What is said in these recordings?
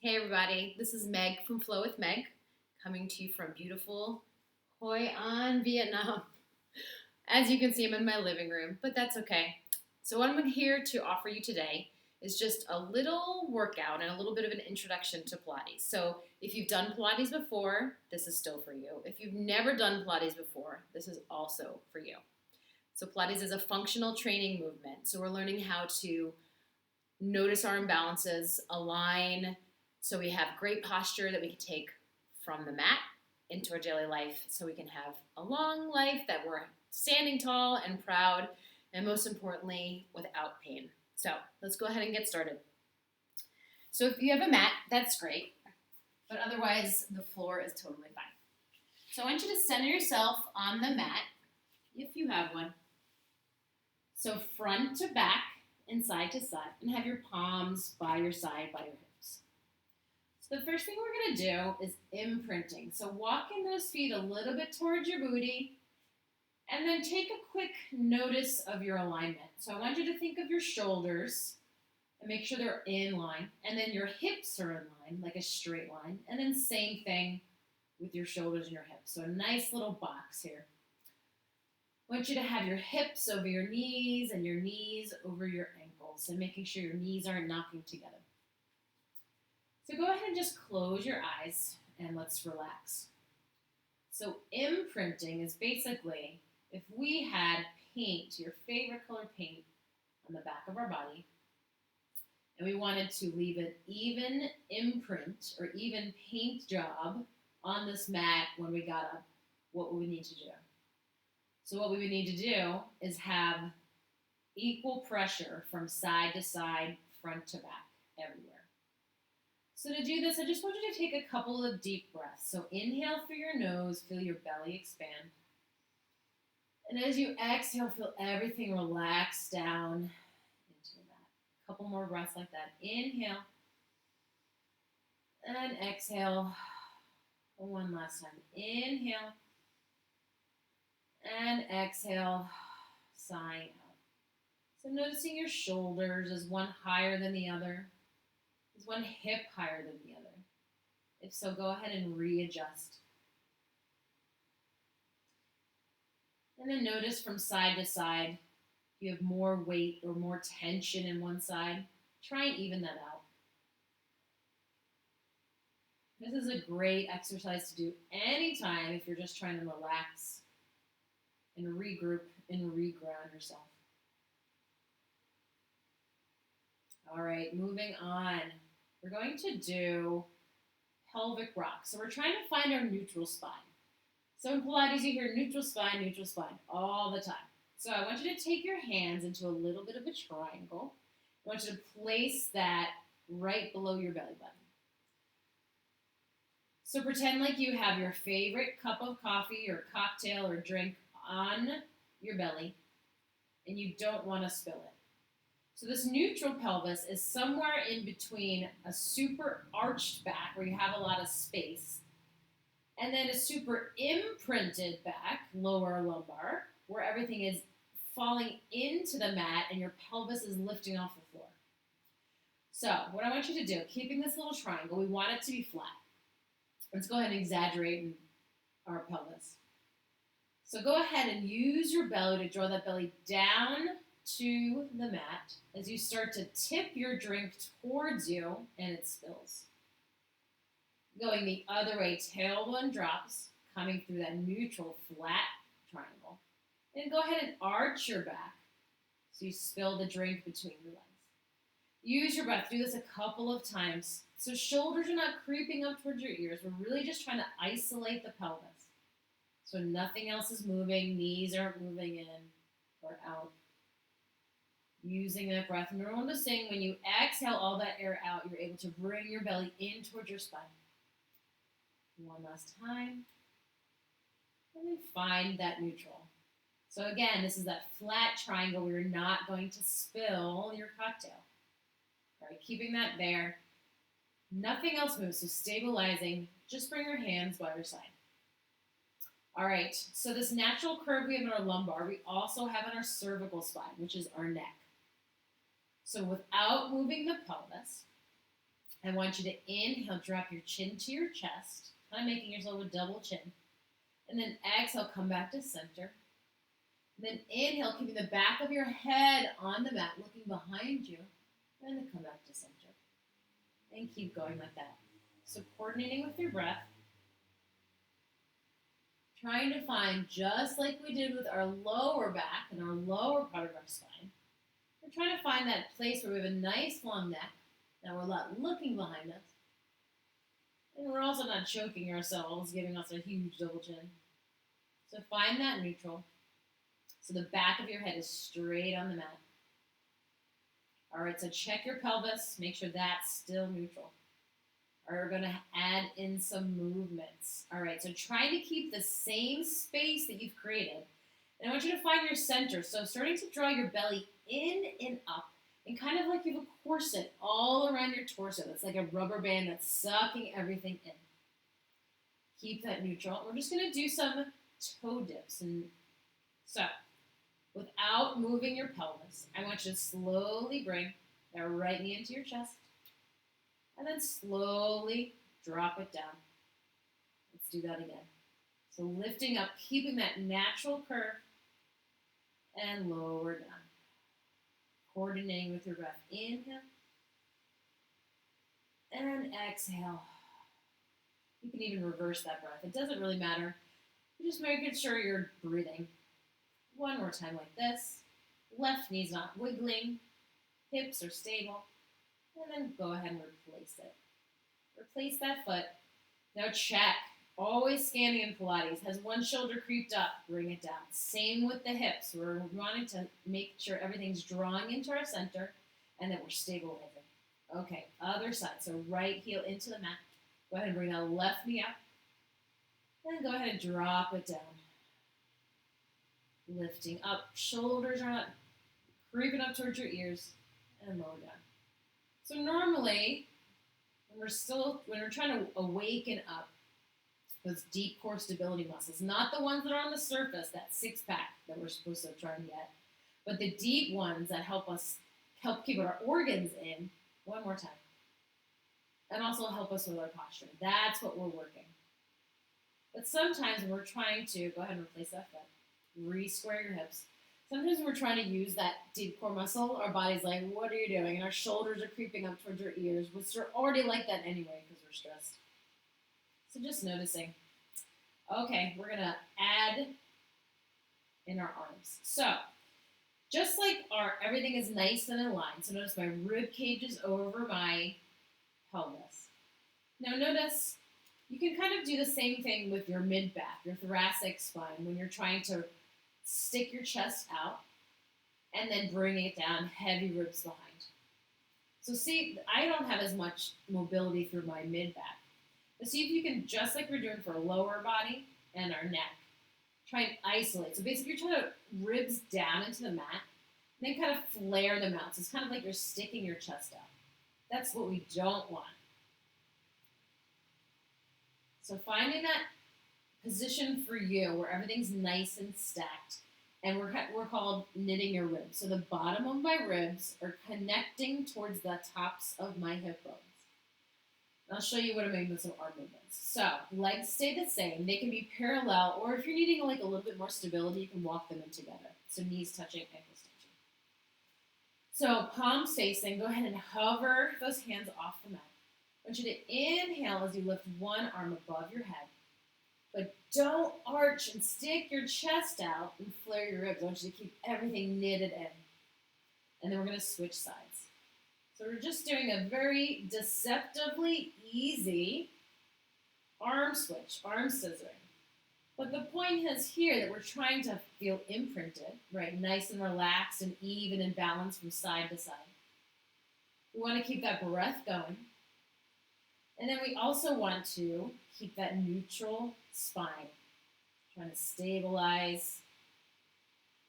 Hey everybody, this is Meg from Flow with Meg, coming to you from beautiful Hoi An, Vietnam. As you can see, I'm in my living room, but that's okay. So what I'm here to offer you today is just a little workout and a little bit of an introduction to Pilates. So if you've done Pilates before, this is still for you. If you've never done Pilates before, this is also for you. So Pilates is a functional training movement. So we're learning how to notice our imbalances, align, so we have great posture that we can take from the mat into our daily life so we can have a long life that we're standing tall and proud, and most importantly, without pain. So let's go ahead and get started. So if you have a mat, that's great, but otherwise the floor is totally fine. So I want you to center yourself on the mat, if you have one. So front to back and side to side, and have your palms by your side, by your hips. So the first thing we're going to do is imprinting. So walking those feet a little bit towards your booty, and then take a quick notice of your alignment. So I want you to think of your shoulders and make sure they're in line, and then your hips are in line, like a straight line, and then same thing with your shoulders and your hips. So a nice little box here. I want you to have your hips over your knees and your knees over your ankles, and making sure your knees aren't knocking together. So go ahead and just close your eyes and let's relax. So imprinting is basically if we had paint, your favorite color paint, on the back of our body, and we wanted to leave an even imprint or even paint job on this mat when we got up, what would we need to do? So what we would need to do is have equal pressure from side to side, front to back, everywhere. So to do this, I just want you to take a couple of deep breaths. So inhale through your nose, feel your belly expand. And as you exhale, feel everything relax down into the mat. A couple more breaths like that. Inhale and exhale. One last time. Inhale and exhale, sighing out. So noticing your shoulders, is one higher than the other? Is one hip higher than the other? If so, go ahead and readjust. And then notice from side to side, if you have more weight or more tension in one side, try and even that out. This is a great exercise to do anytime if you're just trying to relax and regroup and reground yourself. All right, moving on. We're going to do pelvic rock. So we're trying to find our neutral spine. So in Pilates, you hear neutral spine all the time. So I want you to take your hands into a little bit of a triangle. I want you to place that right below your belly button. So pretend like you have your favorite cup of coffee or cocktail or drink on your belly, and you don't want to spill it. So this neutral pelvis is somewhere in between a super arched back where you have a lot of space, and then a super imprinted back, lower lumbar, where everything is falling into the mat and your pelvis is lifting off the floor. So what I want you to do, keeping this little triangle, we want it to be flat. Let's go ahead and exaggerate our pelvis. So go ahead and use your belly to draw that belly down to the mat as you start to tip your drink towards you and it spills. Going the other way, tailbone drops, coming through that neutral flat triangle. Then go ahead and arch your back so you spill the drink between your legs. Use your breath. Do this a couple of times. So shoulders are not creeping up towards your ears. We're really just trying to isolate the pelvis. So nothing else is moving. Knees aren't moving in or out. Using that breath. And remember to sing, when you exhale all that air out, you're able to bring your belly in towards your spine. One last time. And then find that neutral. So again, this is that flat triangle where you're not going to spill your cocktail. All right, keeping that there. Nothing else moves, so stabilizing. Just bring your hands by your side. All right, so this natural curve we have in our lumbar, we also have in our cervical spine, which is our neck. So without moving the pelvis, I want you to inhale, drop your chin to your chest, kind of making yourself a double chin. And then exhale, come back to center. And then inhale, keeping the back of your head on the mat, looking behind you. And then come back to center. And keep going like that. So coordinating with your breath. Trying to find, just like we did with our lower back and our lower part of our spine, we're trying to find that place where we have a nice long neck. Now we're not looking behind us. And we're also not choking ourselves, giving us a huge double chin. So find that neutral. So the back of your head is straight on the mat. All right, so check your pelvis. Make sure that's still neutral. All right, we're going to add in some movements. All right, so try to keep the same space that you've created. And I want you to find your center. So starting to draw your belly in and up. And kind of like you have a corset all around your torso. That's like a rubber band that's sucking everything in. Keep that neutral. We're just going to do some toe dips. And so, without moving your pelvis, I want you to slowly bring that right knee into your chest. And then slowly drop it down. Let's do that again. So lifting up, keeping that natural curve. And lower down. Coordinating with your breath. Inhale. And exhale. You can even reverse that breath. It doesn't really matter. You're just making sure you're breathing. One more time like this. Left knee's not wiggling. Hips are stable. And then go ahead and replace it. Replace that foot. Now check. Always scanning in Pilates. Has one shoulder creeped up? Bring it down. Same with the hips. We're wanting to make sure everything's drawing into our center and that we're stabilizing. Okay, other side. So right heel into the mat. Go ahead and bring that left knee up. Then go ahead and drop it down. Lifting up. Shoulders are not creeping up towards your ears. And lower down. So normally, when we're trying to awaken up those deep core stability muscles, not the ones that are on the surface, that six pack that we're supposed to try and get, but the deep ones that help keep our organs in. One more time. And also help us with our posture. That's what we're working. But sometimes when we're trying to, go ahead and replace that foot, re-square your hips. Sometimes when we're trying to use that deep core muscle, our body's like, what are you doing? And our shoulders are creeping up towards your ears, which are already like that anyway because we're stressed. So just noticing. Okay, we're going to add in our arms. So, just like everything is nice and aligned. So notice my rib cage is over my pelvis. Now notice you can kind of do the same thing with your mid-back, your thoracic spine, when you're trying to stick your chest out and then bring it down, heavy ribs behind. So see, I don't have as much mobility through my mid-back. But see if you can, just like we're doing for our lower body and our neck, try and isolate. So basically you're trying to ribs down into the mat, and then kind of flare them out. So it's kind of like you're sticking your chest out. That's what we don't want. So finding that position for you where everything's nice and stacked, and we're called knitting your ribs. So the bottom of my ribs are connecting towards the tops of my hip bones. I'll show you what I mean with some arm movements. So legs stay the same. They can be parallel, or if you're needing like a little bit more stability, you can walk them in together. So knees touching, ankles touching. So palms facing, go ahead and hover those hands off the mat. I want you to inhale as you lift one arm above your head. But don't arch and stick your chest out and flare your ribs. I want you to keep everything knitted in. And then we're going to switch sides. So we're just doing a very deceptively easy arm switch, arm scissoring. But the point is here that we're trying to feel imprinted, right? Nice and relaxed and even and balanced from side to side. We want to keep that breath going. And then we also want to keep that neutral spine. Trying to stabilize.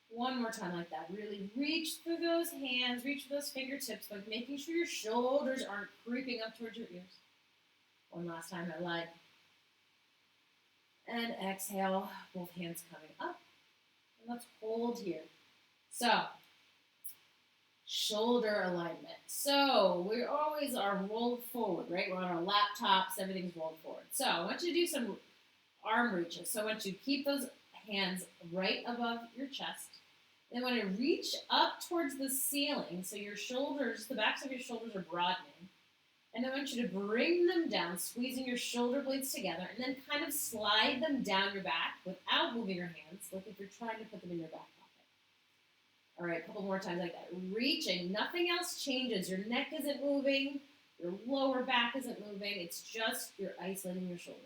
One more time like that. Really reach through those hands, reach for those fingertips, but making sure your shoulders aren't creeping up towards your ears. One last time, my leg. And exhale, both hands coming up. And let's hold here. So, shoulder alignment. So we always are rolled forward, right? We're on our laptops, everything's rolled forward. So I want you to do some arm reaches. So I want you to keep those hands right above your chest. Then I want to reach up towards the ceiling so your shoulders, the backs of your shoulders are broadening. And I want you to bring them down, squeezing your shoulder blades together, and then kind of slide them down your back without moving your hands, like if you're trying to put them in your back pocket. All right, a couple more times like that. Reaching, nothing else changes. Your neck isn't moving, your lower back isn't moving. It's just you're isolating your shoulders.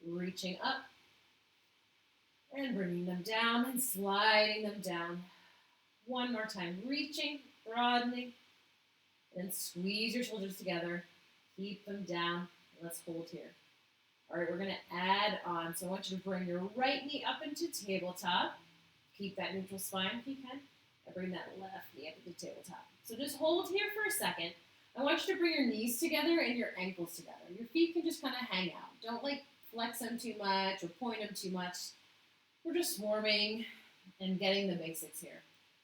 Reaching up and bringing them down and sliding them down. One more time. Reaching, broadening, and squeeze your shoulders together. Keep them down. Let's hold here. All right, we're going to add on. So I want you to bring your right knee up into tabletop. Keep that neutral spine if you can. And bring that left knee up into tabletop. So just hold here for a second. I want you to bring your knees together and your ankles together. Your feet can just kind of hang out. Don't flex them too much or point them too much. We're just warming and getting the basics here.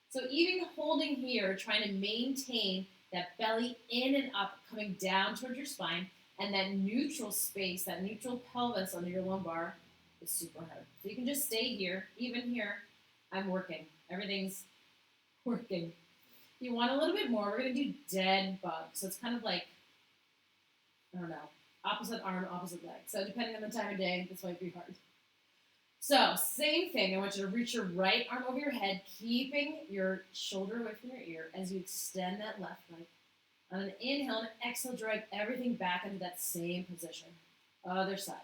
So even holding here, trying to maintain that belly in and up, coming down towards your spine, and that neutral space, that neutral pelvis under your lumbar is super hard. So you can just stay here. Even here, I'm working. Everything's working. If you want a little bit more, we're going to do dead bug. So it's kind of like, I don't know, opposite arm, opposite leg. So depending on the time of day, this might be hard. So same thing. I want you to reach your right arm over your head, keeping your shoulder away from your ear as you extend that left leg. On an inhale and exhale, drag everything back into that same position. Other side.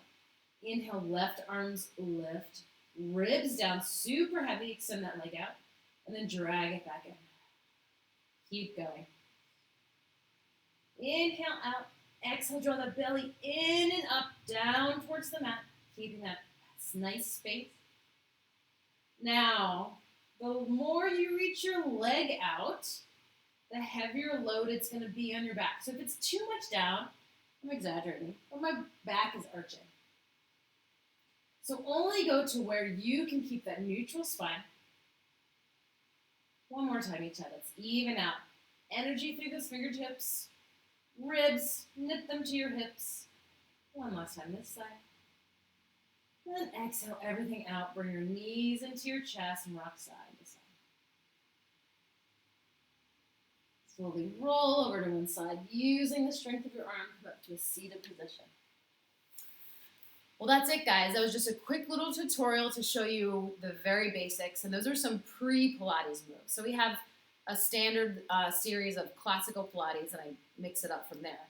Inhale, left arms lift. Ribs down, super heavy. Extend that leg out. And then drag it back in. Keep going. Inhale out. Exhale, draw the belly in and up, down towards the mat. Keeping that nice space. Now, the more you reach your leg out, the heavier load it's going to be on your back. So if it's too much down, I'm exaggerating, but my back is arching. So only go to where you can keep that neutral spine. One more time each side. Let's even out. Energy through those fingertips. Ribs, knit them to your hips. One last time this side. And then exhale everything out. Bring your knees into your chest and rock side to side. Slowly roll over to one side, using the strength of your arm, come up to a seated position. Well, that's it, guys. That was just a quick little tutorial to show you the very basics, and those are some pre-Pilates moves. So we have a standard series of classical Pilates, and I mix it up from there.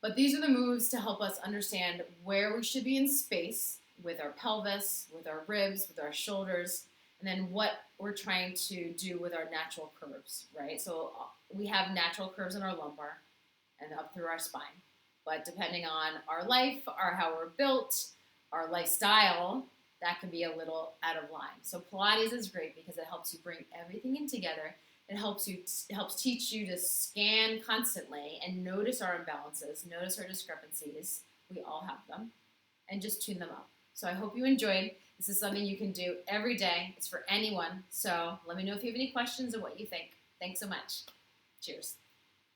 But these are the moves to help us understand where we should be in space with our pelvis, with our ribs, with our shoulders, and then what we're trying to do with our natural curves, right? So we have natural curves in our lumbar and up through our spine. But depending on our life, how we're built, our lifestyle, that can be a little out of line. So Pilates is great because it helps you bring everything in together. It helps teach you to scan constantly and notice our imbalances, notice our discrepancies. We all have them, and just tune them up. So I hope you enjoyed. This is something you can do every day. It's for anyone. So let me know if you have any questions or what you think. Thanks so much. Cheers.